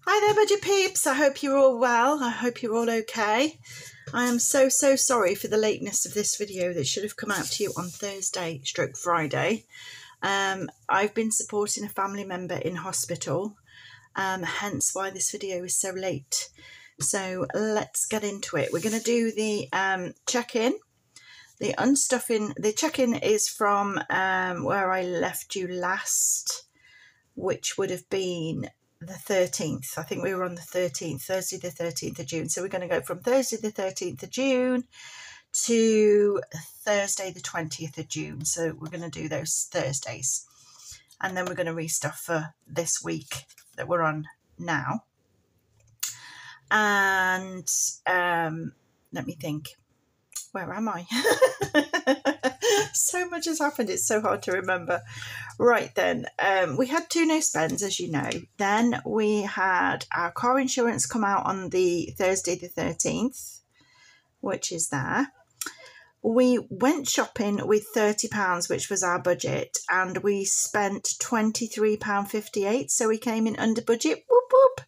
Hi there, budget peeps. I hope you're all well. I hope you're all okay. I am so sorry for the lateness of this video that should have come out to you on Thursday / Friday. I've been supporting a family member in hospital, hence why this video is so late. So let's get into it. We're going to do the check-in. The unstuffing, the check-in is from where I left you last, which would have been the 13th. I think we were on the 13th, Thursday the 13th of June. So we're going to go from Thursday the 13th of June to Thursday the 20th of June. So we're going to do those Thursdays. And then we're going to restuff for this week that we're on now. And let me think. Where am I? So much has happened, it's so hard to remember. Right then, we had 2 no spends, as you know. Then we had our car insurance come out on the Thursday the 13th, which is there. We went shopping with £30, which was our budget, and we spent £23.58, so we came in under budget. Whoop whoop.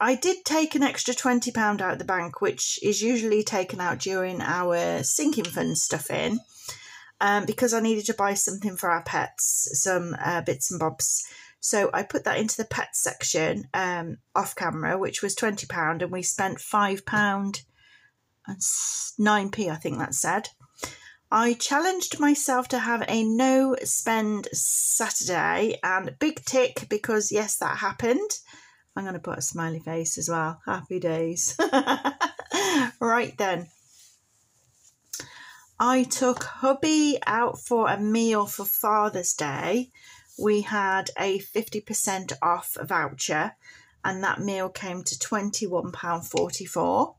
I did take an extra £20 out of the bank, which is usually taken out during our sinking fund stuffing, because I needed to buy something for our pets, some bits and bobs. So I put that into the pet section off camera, which was £20, and we spent £5 and 9p, I think that said. I challenged myself to have a no spend Saturday, and big tick, because yes, that happened. I'm going to put a smiley face as well. Happy days. Right then. I took hubby out for a meal for Father's Day. We had a 50% off voucher, and that meal came to £21.44.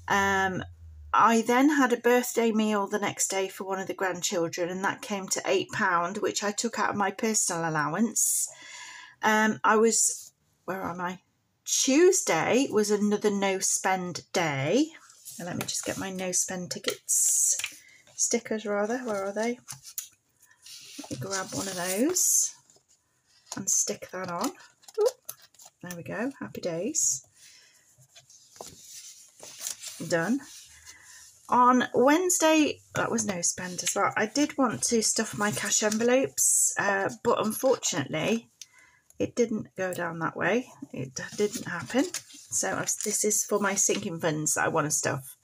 I then had a birthday meal the next day for one of the grandchildren, and that came to £8, which I took out of my personal allowance. Where am I? Tuesday was another no spend day. Now let me just get my no spend stickers rather. Where are they? Let me grab one of those and stick that on. Ooh, there we go. Happy days. Done. On Wednesday, that was no spend as well. I did want to stuff my cash envelopes, but unfortunately, it didn't go down that way. It didn't happen. So this is for my sinking funds that I want to stuff.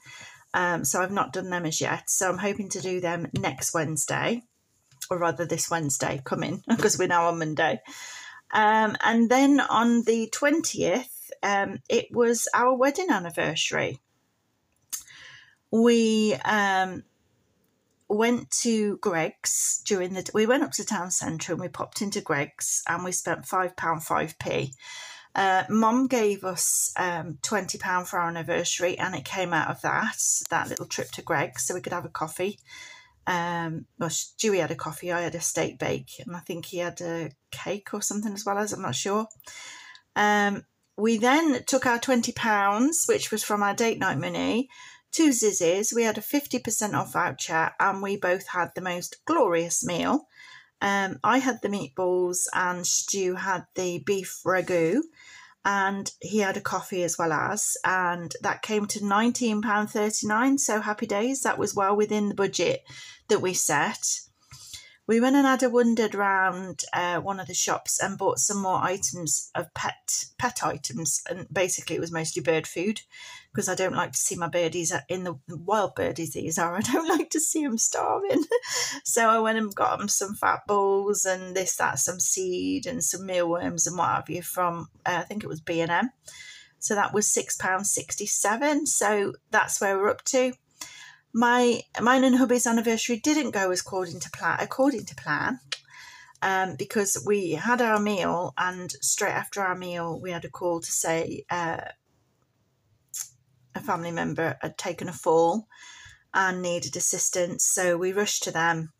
So I've not done them as yet. So I'm hoping to do them next Wednesday, or rather this Wednesday coming, because we're now on Monday. And then on the 20th, it was our wedding anniversary. We went to Greggs we went up to town centre and we popped into Greggs, and we spent £5 5p. Mum gave us £20 for our anniversary, and it came out of that little trip to Greggs, so we could have a coffee. Well, Dewey had a coffee, I had a steak bake, and I think he had a cake or something as well, as I'm not sure. We then took our £20, which was from our date night money, to Zizzy's. We had a 50% off voucher, and we both had the most glorious meal. I had the meatballs and Stu had the beef ragu, and he had a coffee as well as, and that came to £19.39. So happy days. That was well within the budget that we set. We went and had a wandered around one of the shops and bought some more items of pet items, and basically it was mostly bird food, because I don't like to see my birdies in the wild birdies these are. I don't like to see them starving. So I went and got them some fat balls and some seed and some mealworms and what have you from, I think it was B&M. So that was £6.67. So that's where we're up to. Mine and hubby's anniversary didn't go according to plan, because we had our meal, and straight after our meal we had a call to say a family member had taken a fall and needed assistance, so we rushed to them,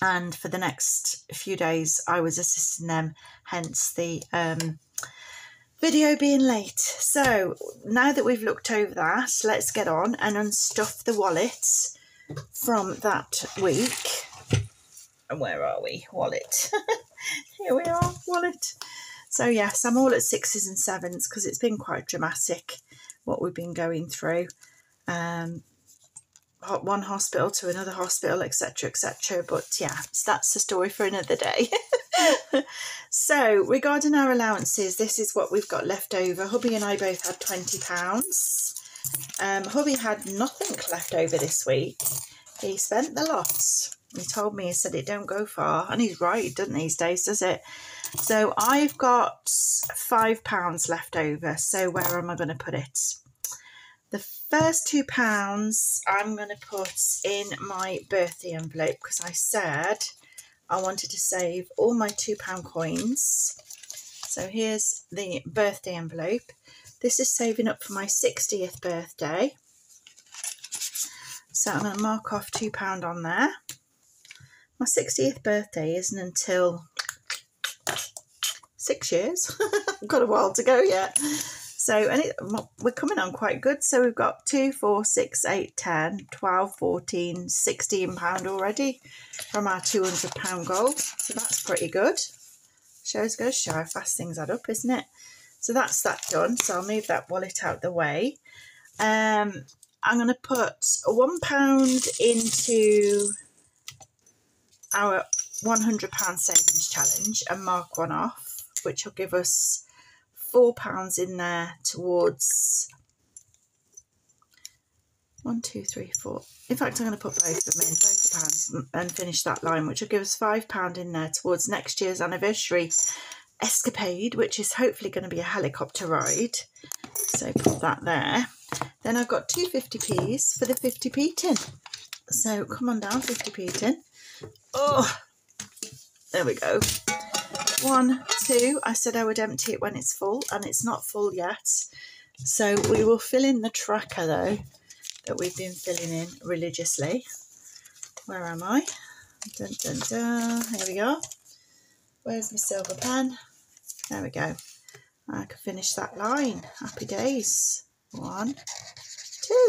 and for the next few days I was assisting them, hence the video being late. So now that we've looked over that, let's get on and unstuff the wallet from that week. And where are we? Wallet. Here we are, wallet. So yes, I'm all at 6s and 7s because it's been quite dramatic what we've been going through. One hospital to another hospital, etc, etc. But yeah, that's the story for another day. So regarding our allowances, this is what we've got left over. Hubby and I both had £20. Hubby had nothing left over this week. He spent the lot. He told me, he said it don't go far, and he's right, it doesn't these days, does it? So I've got £5 left over. So where am I going to put it? The first £2 I'm going to put in my birthday envelope because I said I wanted to save all my £2 coins. So here's the birthday envelope. This is saving up for my 60th birthday. So I'm going to mark off £2 on there. My 60th birthday isn't until 6 years. I've got a while to go yet. So we're coming on quite good. So we've got 2, 4, 6, 8, 10, 12, 14, £16 already from our £200 goal. So that's pretty good. Goes to show how fast things add up, isn't it? So that's that done. So I'll move that wallet out the way. I'm going to put £1 into our £100 savings challenge and mark one off, which will give us £4 in there towards 1, 2, 3, 4. In fact, I'm going to put both of them in, both the pounds, and finish that line, which will give us £5 in there towards next year's anniversary escapade, which is hopefully going to be a helicopter ride. So put that there. Then I've got 2 50p's for the 50p tin. So come on down, 50p tin. Oh, there we go. 1, 2. I said I would empty it when it's full, and it's not full yet. So we will fill in the tracker though that we've been filling in religiously. Where am I? Dun, dun, dun. Here we go. Where's my silver pen? There we go. I can finish that line. Happy days. 1,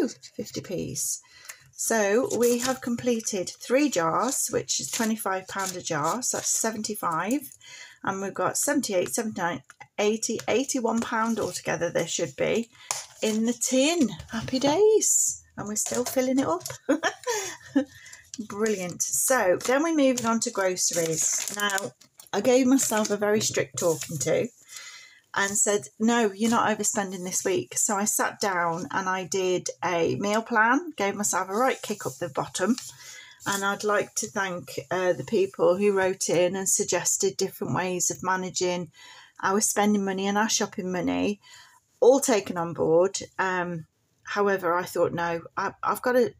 2 50p's. So we have completed 3 jars, which is £25 a jar. So that's 75. And we've got 78, 79, 80, £81 altogether there should be in the tin. Happy days. And we're still filling it up. Brilliant. So then we're moving on to groceries. Now, I gave myself a very strict talking to and said, no, you're not overspending this week. So I sat down and I did a meal plan, gave myself a right kick up the bottom. And I'd like to thank the people who wrote in and suggested different ways of managing our spending money and our shopping money, all taken on board. However, I thought, no, I've got to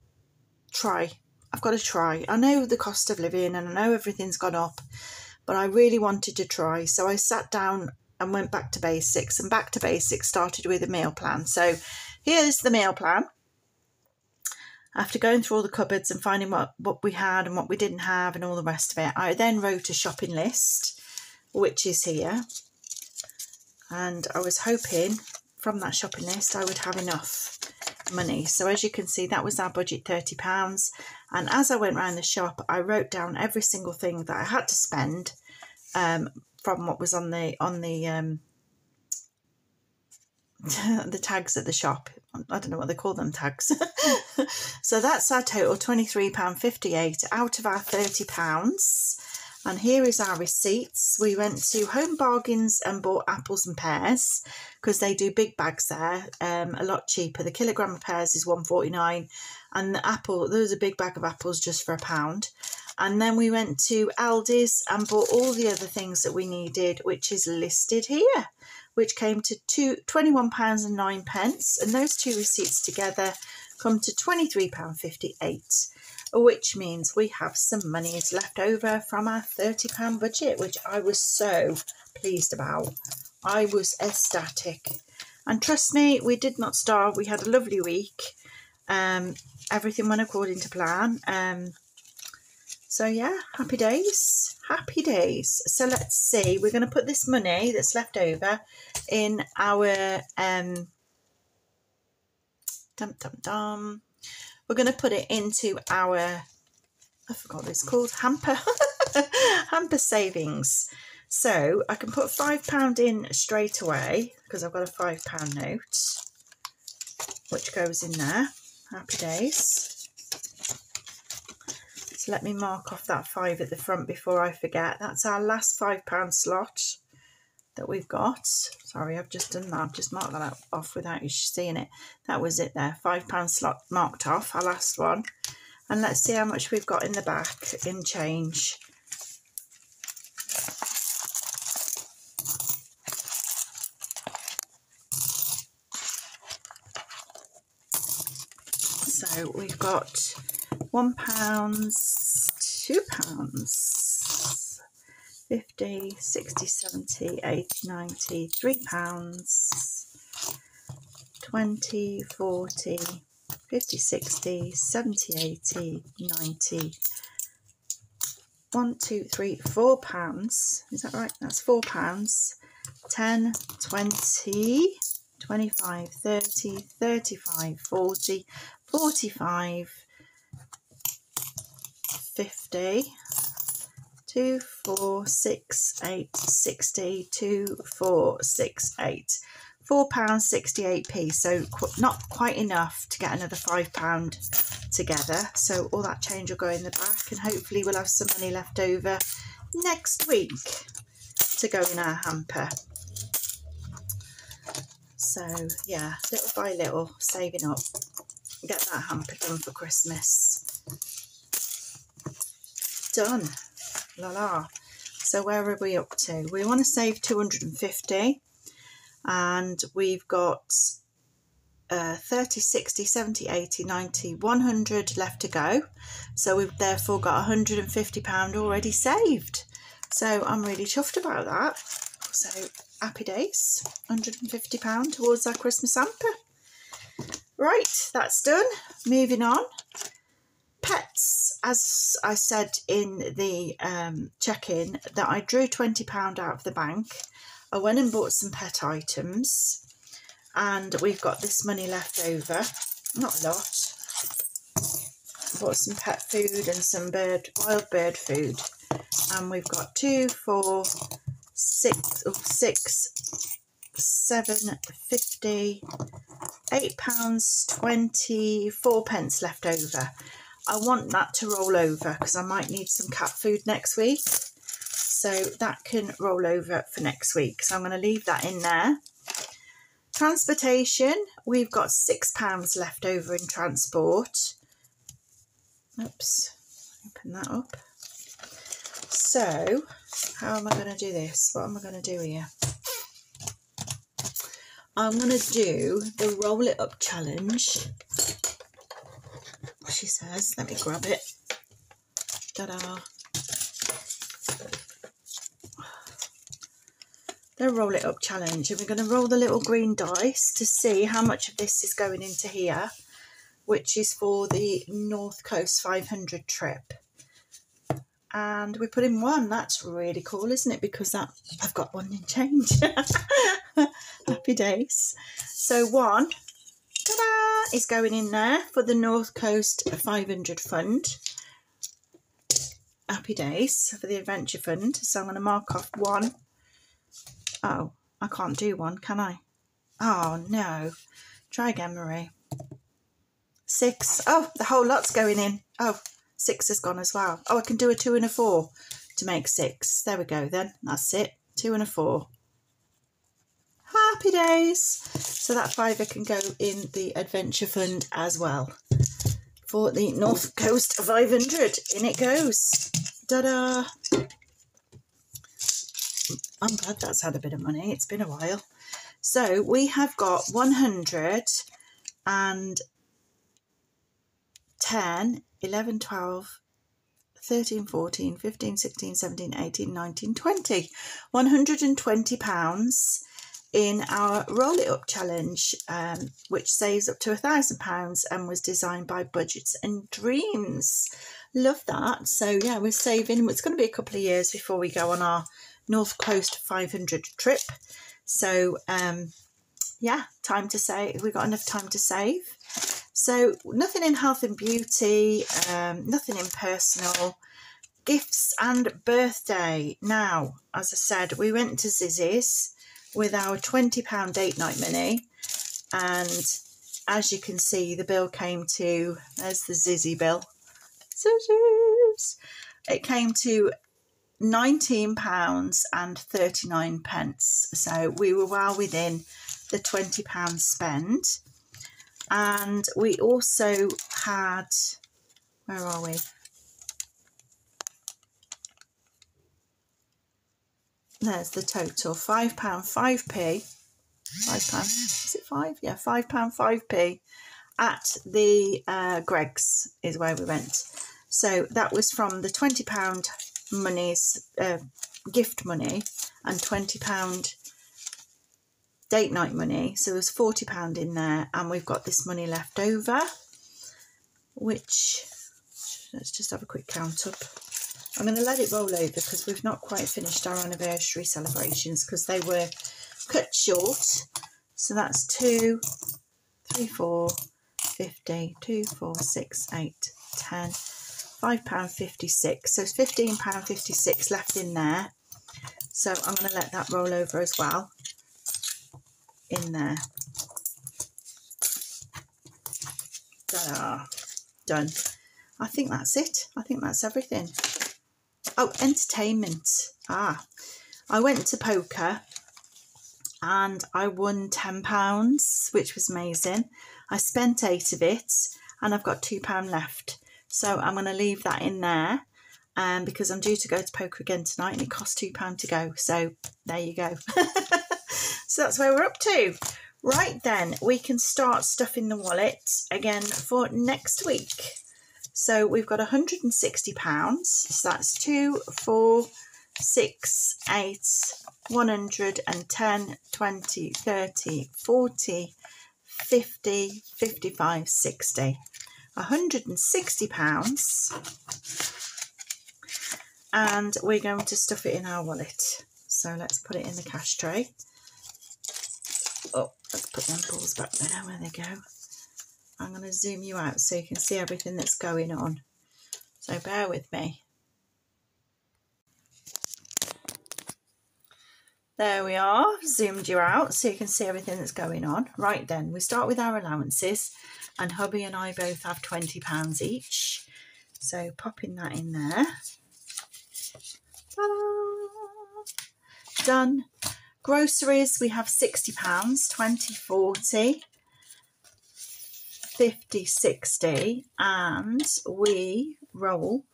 try. I've got to try. I know the cost of living and I know everything's gone up, but I really wanted to try. So I sat down and went back to basics, and back to basics started with a meal plan. So here's the meal plan. After going through all the cupboards and finding what we had and what we didn't have and all the rest of it, I then wrote a shopping list, which is here. And I was hoping from that shopping list I would have enough money. So as you can see, that was our budget, £30. And as I went around the shop, I wrote down every single thing that I had to spend from what was on the the tags at the shop. I don't know what they call them, tags. So that's our total, £23.58 out of our £30. And here is our receipts. We went to Home Bargains and bought apples and pears because they do big bags there, a lot cheaper. The kilogram of pears is £1.49, and the apple, there was a big bag of apples just for £1. And then we went to Aldi's and bought all the other things that we needed, which is listed here, which came to £21.09. And those two receipts together come to £23.58. Which means we have some monies left over from our £30 budget, which I was so pleased about. I was ecstatic. And trust me, we did not starve. We had a lovely week. Everything went according to plan. So yeah, happy days. Happy days. So let's see. We're going to put this money that's left over in our... We're going to put it into our, I forgot what it's called, hamper, hamper savings. So I can put £5 in straight away because I've got a £5 note, which goes in there. Happy days. So let me mark off that 5 at the front before I forget. That's our last £5 slot that we've got. Sorry, I've just done that. I've just marked that off without you seeing it. That was it there. £5 slot marked off, our last one. And let's see how much we've got in the back in change. So we've got £1, £2, 50, 60, 70, 80, 90, £3, 20, 40, 50, 60, 70, 80, 90, 1, 2, 3, £4. Is that right? That's £4. 10, 20, 25, 30, 35, 40, 45, 50, 2, 4, 6, 8, 60, 2, 4, 6, 8. £4.68p, so not quite enough to get another £5 together. So all that change will go in the back, and hopefully we'll have some money left over next week to go in our hamper. So yeah, little by little, saving up, get that hamper done for Christmas. Done. La la. So where are we up to? We want to save 250. And we've got 30, 60, 70, 80, 90, 100 left to go. So we've therefore got £150 already saved. So I'm really chuffed about that. So happy days, £150 towards our Christmas hamper. Right, that's done. Moving on. Pets, as I said in the check-in, that I drew £20 out of the bank. I went and bought some pet items, and we've got this money left over. Not a lot. Bought some pet food and some wild bird food, and we've got 2, 4, 6, 7, 50, £8.24 left over. I want that to roll over because I might need some cat food next week. So that can roll over for next week. So I'm going to leave that in there. Transportation, we've got £6 left over in transport. Oops, open that up. So how am I going to do this? What am I going to do here? I'm going to do the roll it up challenge. She says, let me grab it. Ta-da. The roll it up challenge, and we're going to roll the little green dice to see how much of this is going into here, which is for the North Coast 500 trip. And we put in 1. That's really cool, isn't it? Because that I've got 1 in change. Happy days. So 1, ta-da, is going in there for the North Coast 500 fund. Happy days for the adventure fund. So I'm going to mark off 1. Oh, I can't do 1, can I? Oh, no. Try again, Marie. 6. Oh, the whole lot's going in. Oh, 6 has gone as well. Oh, I can do a 2 and a 4 to make 6. There we go then. That's it. 2 and a 4. Happy days. So that 5 can go in the adventure fund as well. For the North Coast 500. In it goes. Ta-da. I'm glad that's had a bit of money. It's been a while. So we have got 110, 11, 12, 13, 14, 15, 16, 17, 18, 19, 20. £120 in our Roll It Up challenge, which saves up to £1,000 and was designed by Budgets and Dreams. Love that. So yeah, we're saving. It's going to be a couple of years before we go on our North Coast 500 trip. So yeah, time to save. We've got enough time to save. So nothing in health and beauty, nothing in personal, gifts and birthday. Now, as I said, we went to Zizzy's with our £20 date night money, and as you can see, the bill came to, there's the Zizzy bill, Zizzy's. It came to £19.39. So we were well within the £20 spend. And we also had, where are we? There's the total, £5, 5p. £5, is it 5? Yeah, £5, 5p at the Greggs is where we went. So that was from the £20 monies, gift money, and £20 date night money. So there's £40 in there, and we've got this money left over, which, let's just have a quick count up. I'm going to let it roll over because we've not quite finished our anniversary celebrations because they were cut short. So that's 2, 3, 4, 50, 2, 4, 6, 8, 10, £5.56. So it's £15.56 left in there. So I'm going to let that roll over as well in there. Ta-da! Done. I think that's it. I think that's everything. Oh, entertainment. I went to poker and I won £10, which was amazing. I spent 8 of it and I've got £2 left. So I'm going to leave that in there because I'm due to go to poker again tonight and it costs £2 to go. So there you go. So that's where we're up to. Right then, we can start stuffing the wallet again for next week. So we've got £160. So that's 2, 4, 6, 8, 110, 20, 30, 40, 50, 55, 60. £160. And we're going to stuff it in our wallet. So let's put it in the cash tray. Oh, let's put them balls back there. Where they go. I'm going to zoom you out so you can see everything that's going on. So bear with me. There we are, zoomed you out so you can see everything that's going on. Right then, we start with our allowances, and hubby and I both have £20 each. So popping that in there. Ta-da! Done. Groceries, we have £60, 20, 40. 50, 60, and we roll.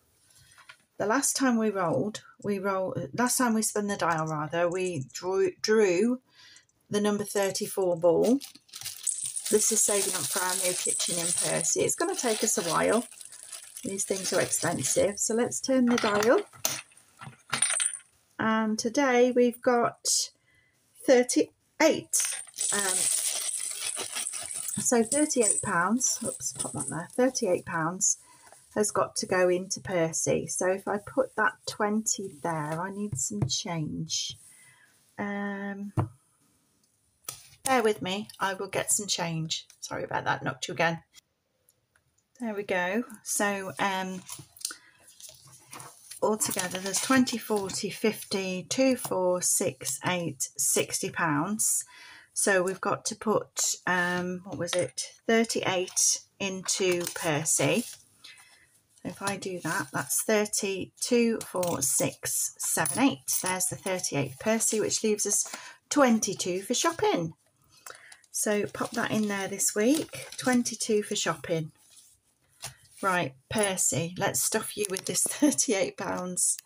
The last time we last time we spun the dial rather, we drew the number 34 ball. This is saving up for our new kitchen in Percy. It's going to take us a while. These things are expensive. So let's turn the dial. And today we've got 38. So £38, oops, pop that there, £38 has got to go into Percy. So if I put that 20 there, I need some change. Bear with me, I will get some change. Sorry about that, knocked you again. There we go. So altogether there's 20, 40, 50, 2, 4, 6, 8, £60. So we've got to put, what was it, 38 into Percy. So if I do that, that's 32, 4, 6, 7, 8. There's the 38 Percy, which leaves us 22 for shopping. So pop that in there this week, 22 for shopping. Right, Percy, let's stuff you with this £38.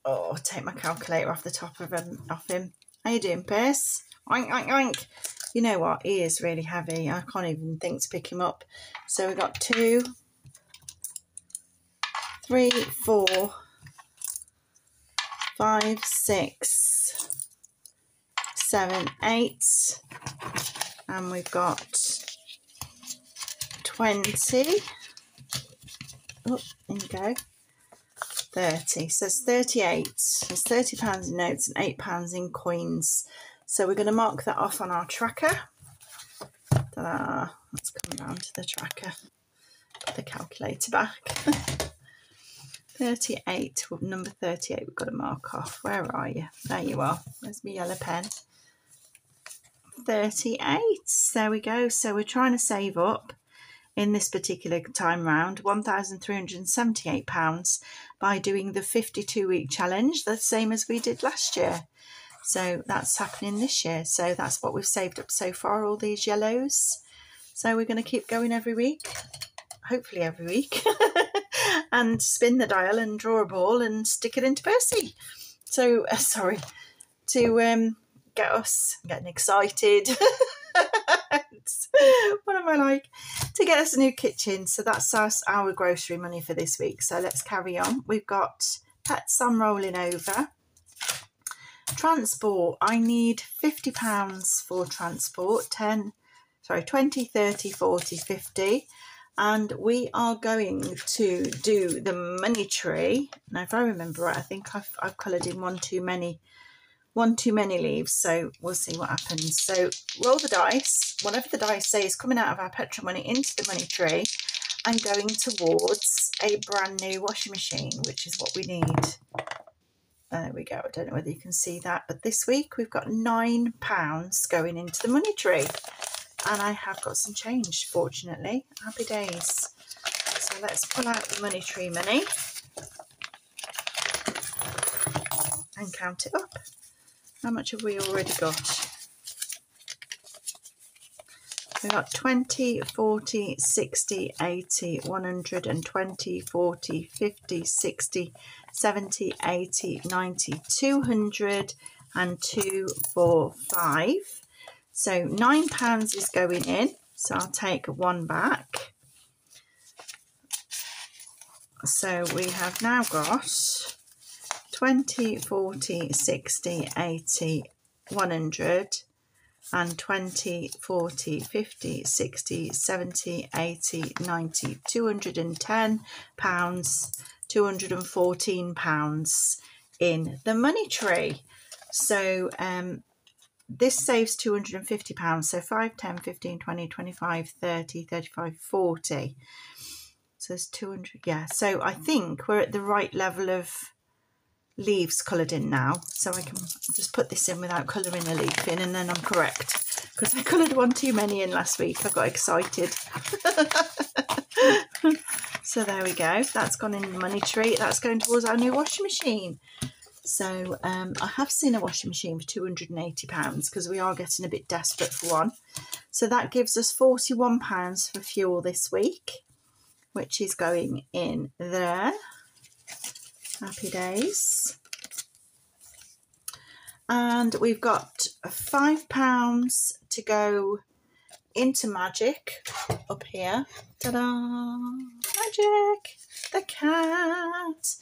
Oh, take my calculator off the top of him. How you doing, Percy? Oink, oink, oink. You know what? He is really heavy. I can't even think to pick him up. So we've got 2, 3, 4, 5, 6, 7, 8. And we've got 20. Oh, there you go. 30. So it's 38. There's £30 in notes and £8 in coins. So we're going to mark that off on our tracker. Ta-da. Let's come round to the tracker. Put the calculator back. 38, number 38 we've got to mark off. Where are you? There you are. There's my yellow pen. 38. There we go. So we're trying to save up in this particular time round £1,378 by doing the 52-week challenge, the same as we did last year. So that's happening this year. So that's what we've saved up so far, all these yellows. So we're going to keep going every week, hopefully every week, and spin the dial and draw a ball and stick it into Percy. So, sorry, to get us getting excited. What am I like? To get us a new kitchen. So that's our grocery money for this week. So let's carry on. We've got pets I'm rolling over. Transport, I need £50 for transport. 20, 30, 40, 50. And we are going to do the money tree. Now, if I remember right, I think I've coloured in one too many leaves, so we'll see what happens. So roll the dice. Whatever the dice say is coming out of our petrol money into the money tree and going towards a brand new washing machine, which is what we need. There we go. I don't know whether you can see that, but this week we've got £9 going into the money tree, and I have got some change, fortunately. Happy days. So let's pull out the money tree money and count it up. How much have we already got? We've got 20, 40, 60, 80, 120, 40, 50, 60, 70, 80, 90, 200 and 2, 4, 5. So £9 is going in. So I'll take one back. So we have now got 20, 40, 60, 80, 100 and 20, 40, 50, 60, 70, 80, 90, £210, £214 in the money tree. So this saves £250. So 5, 10, 15, 20, 25, 30, 35, 40. So there's 200. Yeah. So I think we're at the right level of leaves coloured in now, so I can just put this in without colouring a leaf in, and then I'm correct, because I coloured one too many in last week. I got excited. So there we go. That's gone in the money tree. That's going towards our new washing machine. So I have seen a washing machine for £280 because we are getting a bit desperate for one. So that gives us £41 for fuel this week, which is going in there. Happy days. And we've got £5 to go into Magic up here. Ta-da! Magic! The cat!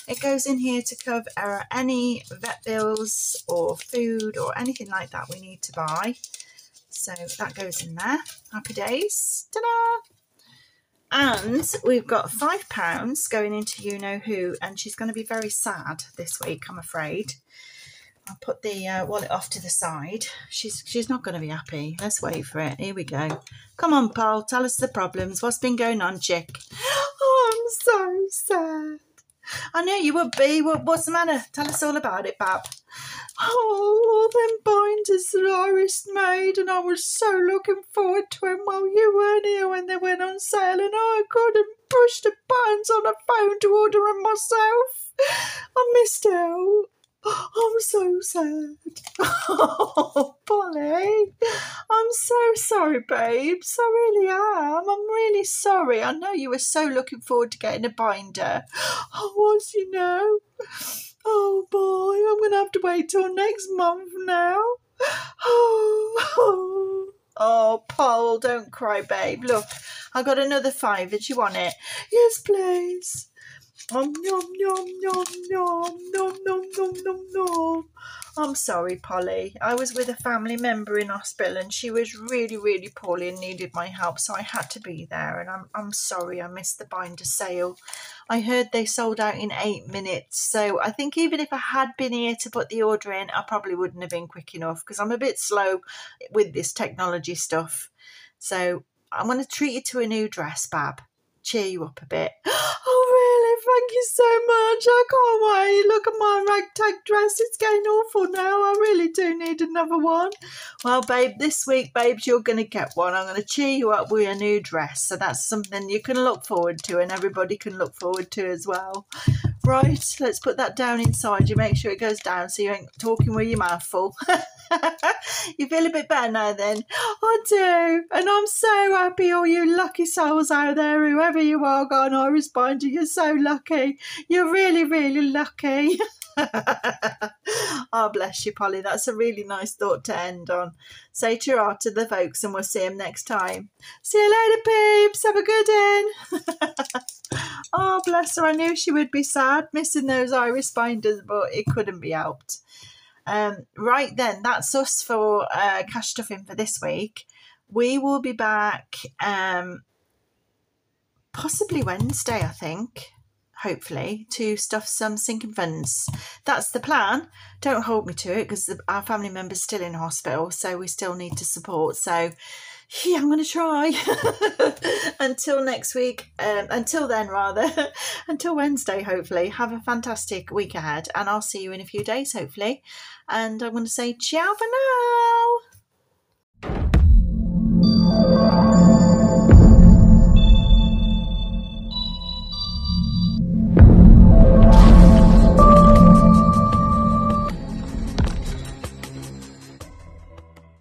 It goes in here to cover any vet bills or food or anything like that we need to buy. So that goes in there. Happy days. Ta-da! And we've got £5 going into You Know Who, and she's going to be very sad this week, I'm afraid. I'll put the wallet off to the side. She's not going to be happy. Let's wait for it. Here we go. Come on, Paul, tell us the problems. What's been going on, chick? Oh, I'm so sad. I know you would be. What's the matter? Tell us all about it, Bab. Oh, all them binders that Iris made, and I was so looking forward to them while you weren't here when they went on sale, and I couldn't push the buttons on the phone to order them myself. I missed out. I'm so sad. Oh, Polly, I'm so sorry, babes. I really am. I'm really sorry. I know you were so looking forward to getting a binder. I was, you know. Oh, boy, I'm going to have to wait till next month now. Oh, Paul, don't cry, babe. Look, I got another £5. Do you want it? Yes, please. Nom, nom, nom, nom, nom, nom, nom, nom, nom, nom. I'm sorry, Polly. I was with a family member in hospital, and she was really, really poorly and needed my help, so I had to be there, and I'm sorry I missed the binder sale. I heard they sold out in 8 minutes, so I think even if I had been here to put the order in, I probably wouldn't have been quick enough, because I'm a bit slow with this technology stuff. So I'm going to treat you to a new dress, Bab. cheer you up a bit. Oh, really? Thank you so much. I can't wait. Look at my ragtag dress. It's getting awful now. I really do need another one. Well, babe, this week, babes, you're going to get one. I'm going to cheer you up with a new dress. So that's something you can look forward to and everybody can look forward to as well. Right, let's put that down inside you. Make sure it goes down so you ain't talking with your mouth full. You feel a bit better now then? I do. And I'm so happy, all you lucky souls out there, whoever you are, got an Irish binder. You're so lucky. You're really, really lucky. Oh, bless you, Polly. That's a really nice thought to end on. Say ta-ra to the folks and we'll see them next time. See you later, peeps. Have a good one. Oh, bless her. I knew she would be sad missing those Irish binders, but it couldn't be helped. Right then, that's us for cash stuffing for this week. We will be back possibly Wednesday, I think, hopefully, to stuff some sinking funds. That's the plan. Don't hold me to it because our family member's still in hospital, so we still need to support. So yeah, I'm going to try. Until next week, until then rather, until Wednesday hopefully. Have a fantastic week ahead and I'll see you in a few days hopefully. And I'm going to say ciao for now.